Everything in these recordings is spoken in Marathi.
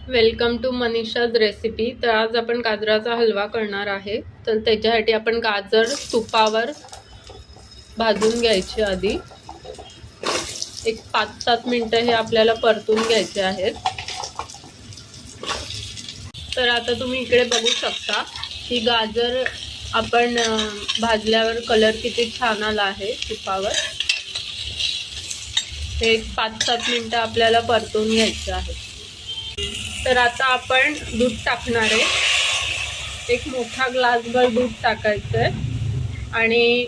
Welcome to Manisha's recipe. तर आज आपण गाजराचा हलवा करणार आहे। तर त्याच्यासाठी आपण गाजर तुपावर भाजून घ्यायचे। आधी एक 5-7 मिनिटं हे आपल्याला परतून घ्यायचे आहेत। तर आता तुम्ही इकडे बघू शकता की गाजर आपण भाजल्यावर कलर किती छान आला आहे तुपावर। हे एक 5-7 मिनिटं आपल्याला परतून घ्यायचे आहे। तर आता आपण दूध टाकणार आहे। एक मोठा ग्लासभर दूध टाकायचं आहे आणि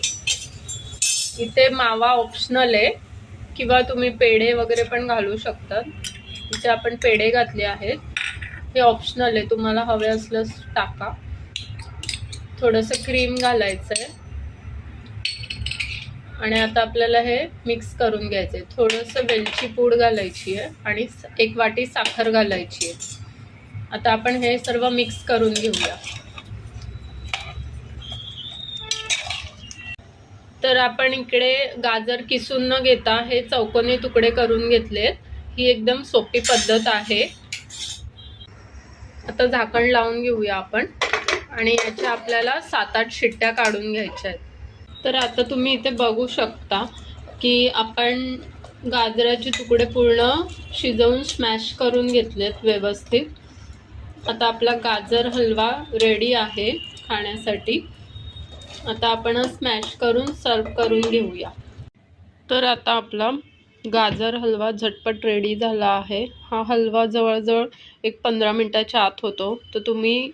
इथे मावा ऑप्शनल आहे किंवा तुम्ही पेढे वगैरे पण घालू शकता। इथे आपण पेढे घातले आहेत, हे ऑप्शनल आहे, तुम्हाला हवे असल्यास टाका। थोडंसं क्रीम घालायचं आहे आणि आता आपल्याला हे मिक्स करून घ्यायचं आहे। थोडंसं वेलची पूड घालायची आहे आणि 1 वाटी साखर घालायची आहे। आता आपण हे सर्व मिक्स करून घेऊया। तर आपण इकडे गाजर किसून न घेता हे चौकोनी तुकडे करून घेतलेत। ही एकदम सोपी पद्धत आहे। आता झाकण लावून घेऊया आपण आणि याच्या आपल्याला 7-8 शिट्ट्या काढून घ्यायच्या आहेत। तर आता तुम्ही इथे बघू शकता की आपण गाजराचे तुकडे पूर्ण शिजवून स्मॅश करून घेतलेत व्यवस्थित। आता आपला गाजर हलवा रेडी आहे खाण्यासाठी। आता आपण स्मॅश करून सर्व करून घेऊया। तर आता आपला गाजर हलवा झटपट रेडी झाला आहे। हा हलवा जवळजवळ एक 15 मिनिटाच्या आत होतो। तर तुम्ही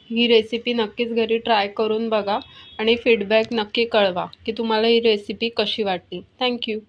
ही रेसिपी नक्कीच घरी ट्राय करून बघा आणि फीडबॅक नक्की कळवा की तुम्हाला ही रेसिपी कशी वाटली। थँक्यू।